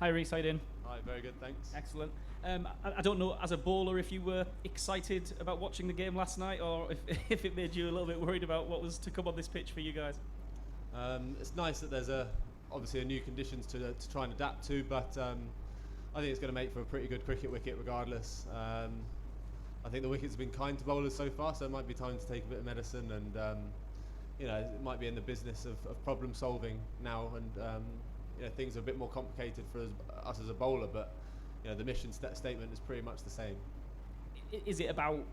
Hi Reece, how you doing? Hi, very good, thanks. Excellent. I don't know, as a bowler, if you were excited about watching the game last night, or if it made you a little bit worried about what was to come on this pitch for you guys. It's nice that there's obviously a new conditions to try and adapt to, but I think it's going to make for a pretty good cricket wicket regardless. I think the wickets have been kind to bowlers so far, so it might be time to take a bit of medicine, and it might be in the business of problem solving now, and things are a bit more complicated for us as a bowler, but the mission statement is pretty much the same. Is it about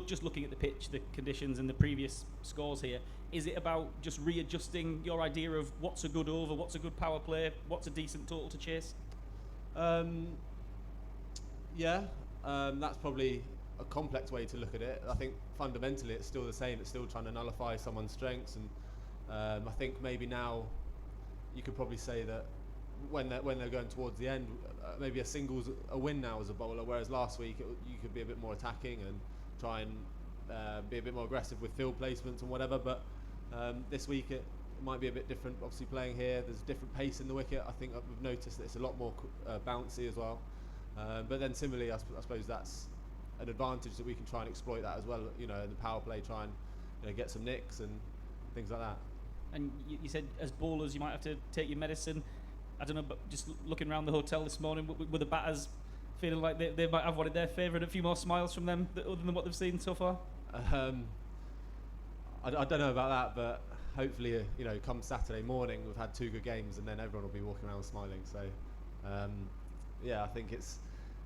just looking at the pitch, the conditions, and the previous scores here? Is it about just readjusting your idea of what's a good over, what's a good power play, what's a decent total to chase? That's probably a complex way to look at it. I think fundamentally it's still the same. It's still trying to nullify someone's strengths, and I think maybe now you could probably say that when they're going towards the end, maybe a single's a win now as a bowler, whereas last week you could be a bit more attacking and try and be a bit more aggressive with field placements and whatever. But this week it might be a bit different. Obviously playing here, there's a different pace in the wicket. I think we've noticed that it's a lot more bouncy as well. But then similarly, I suppose that's an advantage that we can try and exploit that as well. In the power play, try and get some nicks and things like that. And you said as bowlers you might have to take your medicine. I don't know, but just looking around the hotel this morning, were the batters feeling like they might have wanted their favour and a few more smiles from them other than what they've seen so far? I don't know about that, but hopefully, come Saturday morning, we've had 2 good games, and then everyone will be walking around smiling. So, I think it's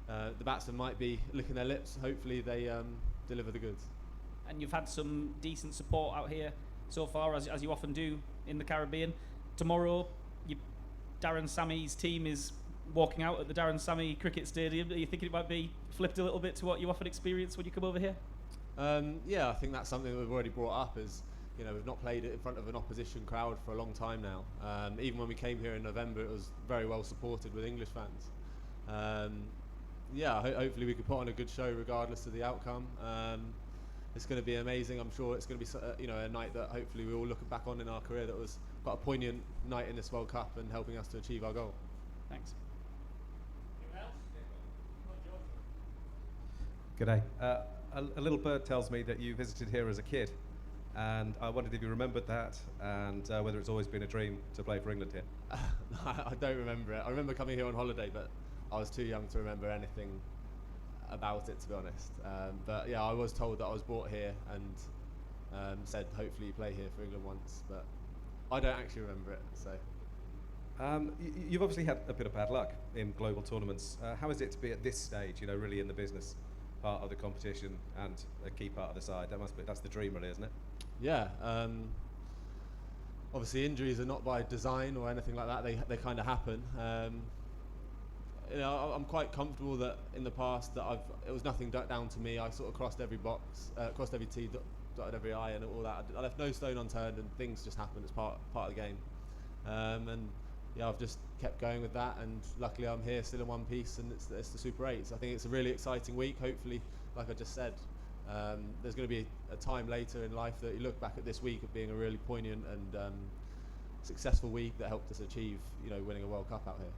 the batsmen might be licking their lips. Hopefully, they deliver the goods. And you've had some decent support out here so far, as you often do in the Caribbean. Tomorrow, Darren Sammy's team is walking out at the Darren Sammy Cricket Stadium. Are you thinking it might be flipped a little bit to what you often experience when you come over here? I think that's something that we've already brought up. We've not played it in front of an opposition crowd for a long time now. Even when we came here in November, it was very well supported with English fans. Hopefully we can put on a good show regardless of the outcome. It's going to be amazing. I'm sure it's going to be a night that hopefully we all look back on in our career that was quite a poignant night in this World Cup and helping us to achieve our goal. Thanks. G'day. A little bird tells me that you visited here as a kid, and I wondered if you remembered that and whether it's always been a dream to play for England here. I don't remember it. I remember coming here on holiday, but I was too young to remember anything about it, to be honest. I was told that I was brought here and said hopefully you play here for England once, but I don't actually remember it. So you've obviously had a bit of bad luck in global tournaments. How is it to be at this stage, really in the business part of the competition and a key part of the side? That's the dream, really, isn't it? Yeah. Obviously injuries are not by design or anything like that. They kind of happen. I'm quite comfortable that in the past that it was nothing down to me. I sort of crossed every box, crossed every T, dotted every I, and all that. I left no stone unturned, and things just happened as part of the game. I've just kept going with that, and luckily I'm here still in one piece, and it's the Super 8s. I think it's a really exciting week. Hopefully, like I just said, there's going to be a time later in life that you look back at this week of being a really poignant and successful week that helped us achieve, winning a World Cup out here.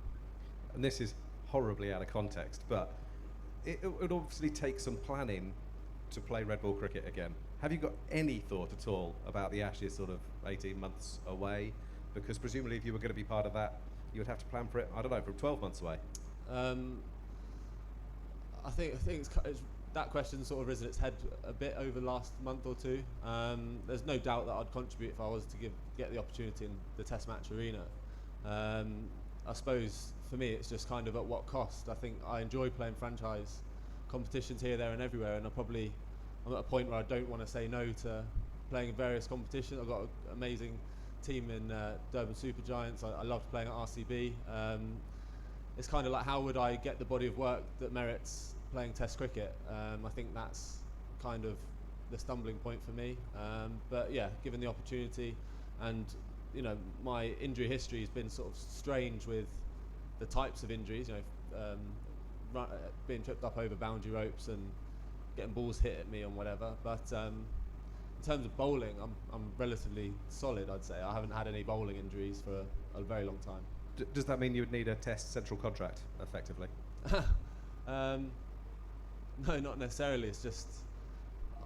And this is horribly out of context, but it would obviously take some planning to play red ball cricket again. Have you got any thought at all about the Ashes sort of 18 months away? Because presumably if you were going to be part of that, you would have to plan for it, I don't know, from 12 months away. I think that question sort of risen its head a bit over the last month or two. There's no doubt that I'd contribute if I was to get the opportunity in the Test match arena. I suppose for me it's just kind of at what cost. I think I enjoy playing franchise competitions here, there and everywhere, and I'm at a point where I don't want to say no to playing in various competitions. I've got an amazing team in Durban Super Giants. I loved playing at RCB. It's kind of like, how would I get the body of work that merits playing Test cricket? I think that's kind of the stumbling point for me. Given the opportunity, and my injury history has been sort of strange with the types of injuries. Being tripped up over boundary ropes and getting balls hit at me and whatever. But in terms of bowling, I'm relatively solid, I'd say. I haven't had any bowling injuries for a very long time. Does that mean you would need a Test central contract, effectively? No, not necessarily. It's just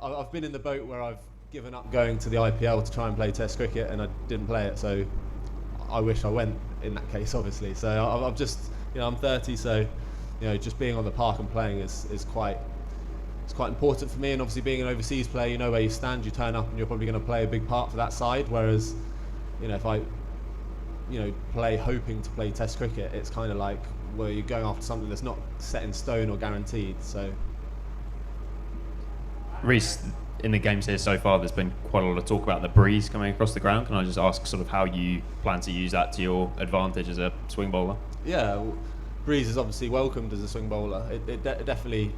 I've been in the boat where I've given up going to the IPL to try and play Test cricket, and I didn't play it. So I wish I went in that case, obviously. So I've just, I'm 30, so just being on the park and playing is quite important for me. And obviously, being an overseas player, you know where you stand. You turn up, and you're probably going to play a big part for that side. Whereas, if I play hoping to play Test cricket, it's kind of like, well, you're going after something that's not set in stone or guaranteed. So. Reece, in the games here so far, there's been quite a lot of talk about the breeze coming across the ground. Can I just ask sort of how you plan to use that to your advantage as a swing bowler? Yeah, well, breeze is obviously welcomed as a swing bowler. It definitely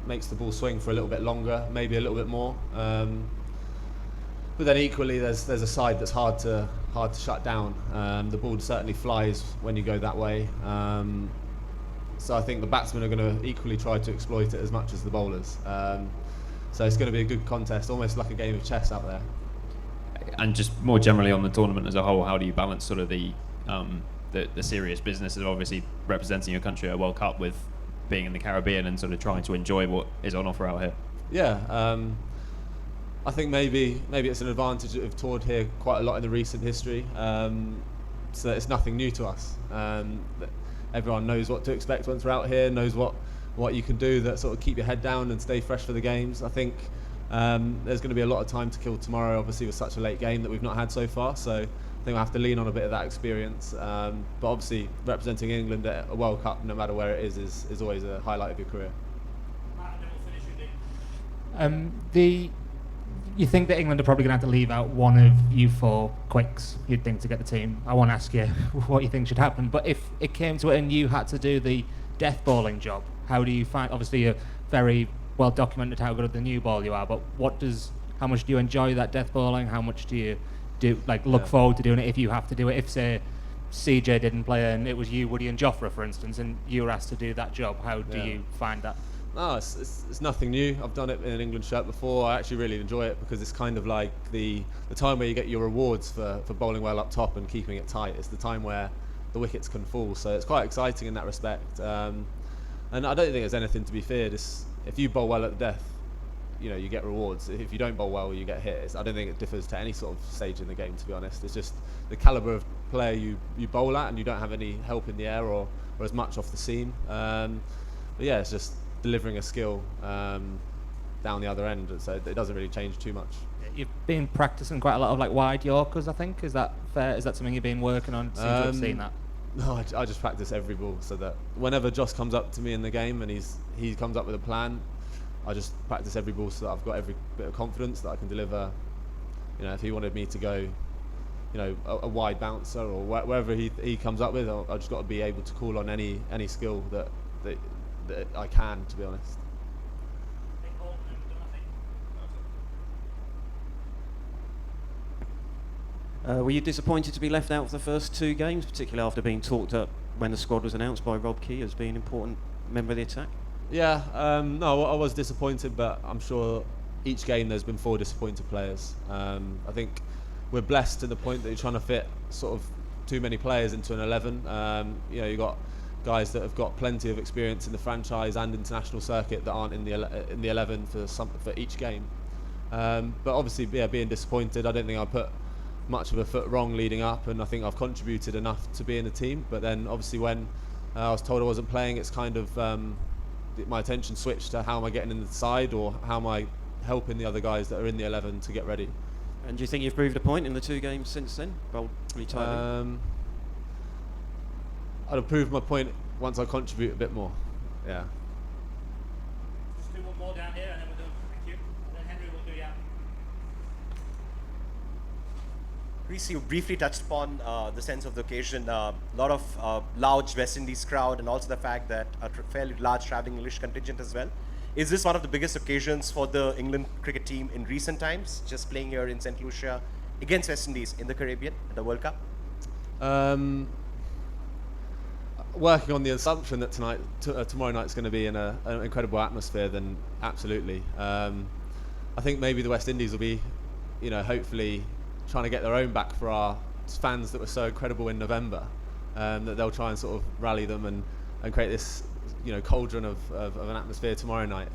makes the ball swing for a little bit longer, maybe a little bit more. But then equally, there's a side that's hard to shut down. The ball certainly flies when you go that way. So I think the batsmen are going to equally try to exploit it as much as the bowlers. So it's going to be a good contest, almost like a game of chess out there. And just more generally on the tournament as a whole, how do you balance sort of the serious business of obviously representing your country at a World Cup with being in the Caribbean and sort of trying to enjoy what is on offer out here? Yeah, I think maybe it's an advantage that we've toured here quite a lot in the recent history. So it's nothing new to us. Everyone knows what to expect once we're out here, knows what you can do that sort of keep your head down and stay fresh for the games. I think there's going to be a lot of time to kill tomorrow, obviously, with such a late game that we've not had so far. So I think we'll have to lean on a bit of that experience. But obviously, representing England at a World Cup, no matter where it is always a highlight of your career. You think that England are probably going to have to leave out one of you four quicks, you'd think, to get the team. I won't ask you what you think should happen, but if it came to it and you had to do the death bowling job, how do you find, obviously you're very well documented how good at the new ball you are, but how much do you enjoy that death bowling? How much do you look forward to doing it if you have to do it? If, say, CJ didn't play and it was you, Woody and Jofra, for instance, and you were asked to do that job, how do you find that? No, it's nothing new. I've done it in an England shirt before. I actually really enjoy it because it's kind of like the time where you get your rewards for bowling well up top and keeping it tight. It's the time where the wickets can fall, so it's quite exciting in that respect. And I don't think there's anything to be feared. If you bowl well at the death, you get rewards. If you don't bowl well, you get hit. I don't think it differs to any sort of stage in the game, to be honest. It's just the calibre of player you bowl at, and you don't have any help in the air or as much off the seam. But yeah, it's just delivering a skill down the other end, so it doesn't really change too much. You've been practicing quite a lot of wide Yorkers, I think. Is that fair? Is that something you've been working on since you've seen that? No, I just practice every ball, so that whenever Josh comes up to me in the game and he comes up with a plan, I just practice every ball so that I've got every bit of confidence that I can deliver. If he wanted me to go, a wide bouncer or wherever he comes up with, I just got to be able to call on any skill that I can, to be honest. Were you disappointed to be left out of the first two games, particularly after being talked up when the squad was announced by Rob Key as being an important member of the attack? Yeah, no, I was disappointed, but I'm sure each game there's been 4 disappointed players. I think we're blessed to the point that you're trying to fit sort of too many players into an 11. You've got guys that have got plenty of experience in the franchise and international circuit that aren't in the 11 for each game. But obviously, being disappointed, I don't think I put much of a foot wrong leading up, and I think I've contributed enough to be in the team. But then obviously when I was told I wasn't playing, it's kind of my attention switched to how am I getting in the side, or how am I helping the other guys that are in the 11 to get ready. And do you think you've proved a point in the 2 games since then? Bowled pretty tightly. I'd have proved my point once I contribute a bit more. Yeah. Just do one more down here and then we're done. Thank you. And then Henry will do Reece, you briefly touched upon the sense of the occasion. A lot of large West Indies crowd, and also the fact that a fairly large travelling English contingent as well. Is this one of the biggest occasions for the England cricket team in recent times, just playing here in St. Lucia against West Indies in the Caribbean at the World Cup? Working on the assumption that tomorrow night's going to be in an incredible atmosphere, then absolutely. I think maybe the West Indies will be, hopefully trying to get their own back for our fans that were so incredible in November, that they'll try and sort of rally them and create this, cauldron of an atmosphere tomorrow night.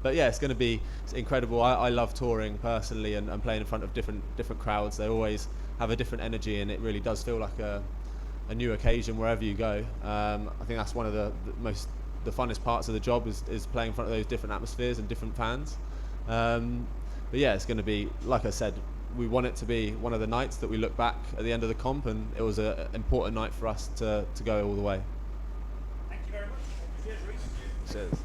But yeah, it's going to be incredible. I love touring personally and playing in front of different crowds. They always have a different energy, and it really does feel like a new occasion wherever you go. I think that's one of the funnest parts of the job is playing in front of those different atmospheres and different fans. But yeah, it's going to be, like I said, we want it to be one of the nights that we look back at the end of the comp, and it was an important night for us to go all the way. Thank you very much. Cheers, Reece. Cheers.